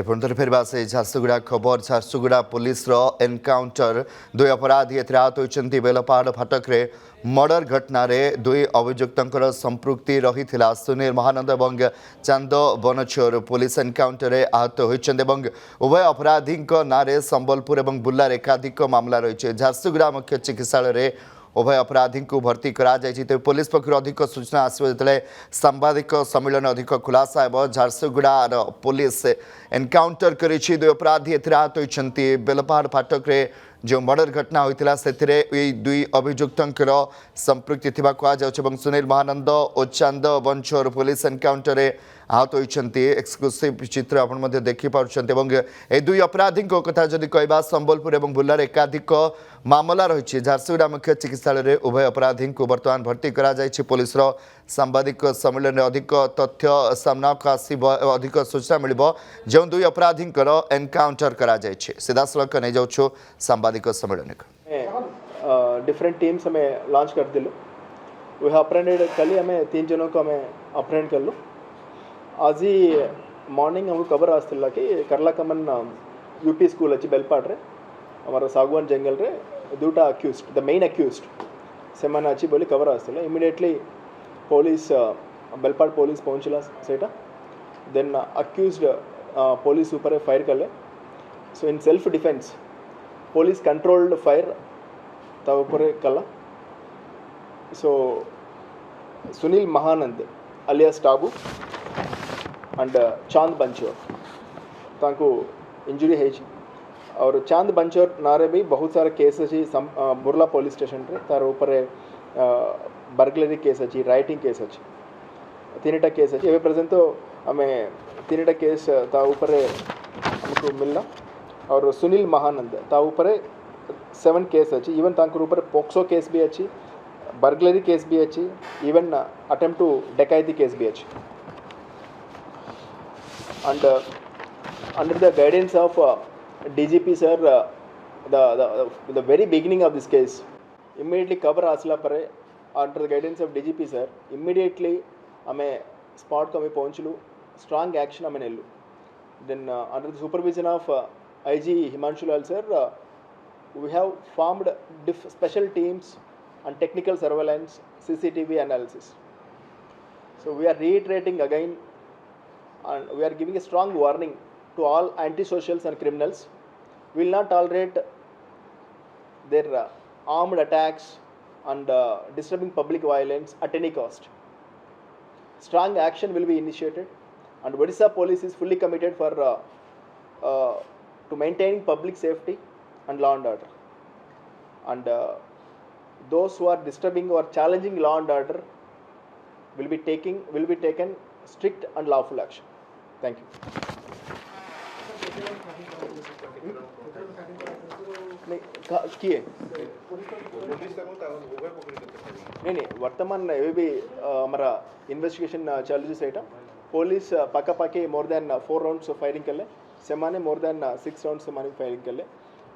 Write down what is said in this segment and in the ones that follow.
पुणी फेरवा से झारसुगुड़ा खबर झारसुगुड़ा पुलिस एनकाउंटर दुई अपराधी आहत होती बेलपाहाड़ फाटक मर्डर घटन दुई अभियुक्त संपृक्ति रही सुनील महानंद और चांद बनचोर पुलिस एनकाउंटर आहत होती उभय अपराधी ना संबलपुर और बुर्लार एकाधिक मामला रही झारसुगुड़ा मुख्य चिकित्सालय उभय अपराधी को भर्ती तेज पुलिस पक्ष अधिक सूचना आसो जो सांबादिक सम्मेलन अधिक खुलासा हो झारसुगुड़ार पुलिस एनकाउंटर करी दुई अपराधी आहत होती बेलपाहाड़ फाटक जो मर्डर घटना होता से दुई अभियुक्त संपृक्ति कहुँ सुनील महानंद और चांद बंचोर पुलिस एनकाउंटर आहत होती एक्सक्लूसिव चित्र आप देखिपुं दुई अपराधी कथा जदि कहवा संबलपुर और बुर्लार एकाधिक मामला रही झारसुगुड़ा मुख्य चिकित्सालय उभय अपराधी को बर्तमान भर्ती पुलिस सांबादिक सम्मेलन अधिक तथ्य सामना अधिक सूचना मिल जो दुई अपराधी एनकाउंटर सीधासलख नहीं जाऊँ सांबादिक सम्मेलन डिफरेंट टीम्स हमें लॉन्च कर दिलु वी हैव अप्रेंडेड कल हमें 3 जनों को हमें अप्रेंड कर लो आज ही मॉर्निंग हमको खबर आस्तिल्ला कि करला कमन यूपी स्कूल अच्छी बेलपाड़ रे हमारा सागवान जंगल रे दूटा अक्यूज्ड द मेन अक्यूज्ड से मन अच्छी बोली खबर आस्तिल्ला इमीडिएटली पोलीस बेलपाड़ पोलीस पहुंचला सेटा देन अक्यूज्ड पोलीस ऊपर फायर कर ले so in self defence police controlled fire ता ऊपर कला so Sunil Mahanand alias Tabu and Chand Banchor ताको इंजुरी है और चांद बंचोर नारे भी बहुत सारे केस अच्छी बुर्ला पुलिस स्टेशन रे तार ऊपर बर्गलरी केस अच्छी राइटिंग केस अच्छी 3टा केस अच्छी एवं प्रेजेंट तो हमें 3टा केस ता ऊपर हमको मिलना और सुनील महानंद ता ऊपर 7 केस अच्छी इवन तांकर ऊपर पोक्सो केस भी अच्छी बर्गलरी केस भी अच्छी इवन अटेम्प्ट टू डकैती केस भी अच्छी and under the guidance of DGP sir the very beginning of this case immediately cover asla pare under the guidance of DGP sir immediately हमें spot को हमें पहुँच लूँ strong action हमें ले लूँ then under the supervision of IG Himanshu Lal sir we have formed special teams and technical surveillance CCTV analysis so we are reiterating again and we are giving a strong warning to all anti-socials and criminals. We will not tolerate their armed attacks and disturbing public violence at any cost. Strong action will be initiated and Odisha police is fully committed for to maintaining public safety and law and order. And those who are disturbing or challenging law and order will be taken strict and lawful action. Thank you. नहीं वर्तमान ये भी हमारा investigation चल रही है police पक्का more than 4 rounds firing कर ले सेमाने मोर देन 6 राउंड्स सेमाने फायरिंग कर ले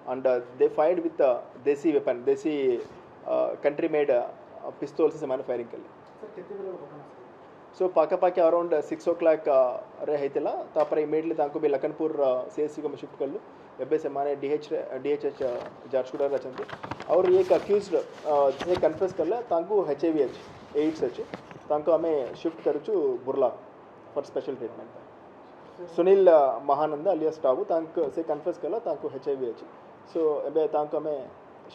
and they fired with देसी वेपन देसी कंट्री मेड पिस्तौल से सेमाने फायरिंग कर ले सो पाके अराउंड 6 o'clock रे हेतिला तापर इमीडिएटली तांको भी लखनपुर सीएससी को शिफ्ट कर लो एबे से माने डीएचएच झारसुगुड़ा रचंती और एक अक्यूज्ड से कन्फेस करले तांको एचआईवी एड्स अच्छे तांको हमें शिफ्ट करचु Burla for special treatment Sunil Mahanand alias Tabu तांको से कन्फेस करला तांको एचआईवी अच्छे सो एबे तांको हमें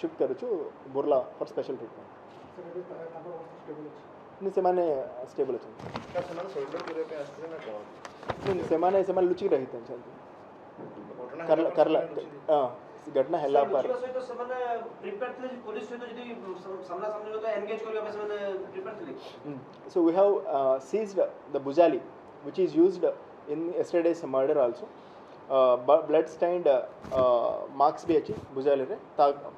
शिफ्ट करचु बुर्ला फॉर स्पेशल ट्रीटमेंट नहीं सेमाने स्टेबल अच्छे क्या सेमाने सोल्डर पूरे पे आस्ते ना कौन नहीं सेमाने लुचि रही थे करला घटना हैला पर तो सेमाने प्रिपेयर थे पुलिस से तो जदी सामना सामने होता एंगेज करियो पे सेमाने प्रिपेयर थे so we have seized the bujali which is used in yesterday's murder also blood stained marks भी अच्छी बुझाले रे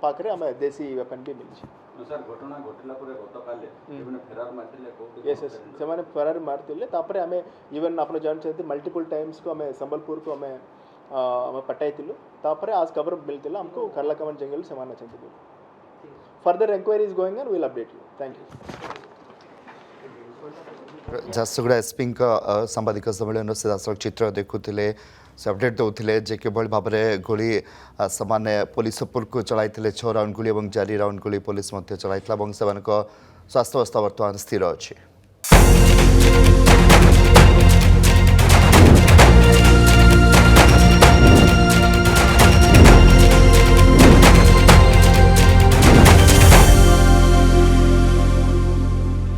पाकरे हमें देसी वेपन भी मिली सर घटना घटिला परे गतकाले एबने फेरार मारतिले को यस यस सेमाने फेरार मारतिले तापरे हमें इवन आपण जान छथि मल्टीपल टाइम्स को हमें संबलपुर को हमें पटाइतिलु तापरे आज खबर मिलतिला हमको करला कमन जंगल सेमाने छथि further inquiry is going on we will update you thank you Jharsuguda SP सांबादिक सम्मेलन सीधासल चित्र देखुले से अपडेट दौले जे किभଳି भाବରେ गोली ସେମାନେ पुलिस उपरକୁ ଚଳାଇଥିଲେ 6 ରାଉଣ୍ଡ ଗୁଳି ଏବଂ 4 ରାଉଣ୍ଡ ଗୁଳି पुलिस ମଧ୍ୟ ଚଳାଇଥିଲା ଏବଂ ସେମାନଙ୍କ ସ୍ୱାସ୍ଥ୍ୟାବସ୍ଥା ବର୍ତ୍ତମାନ ସ୍ଥିର ଅଛି।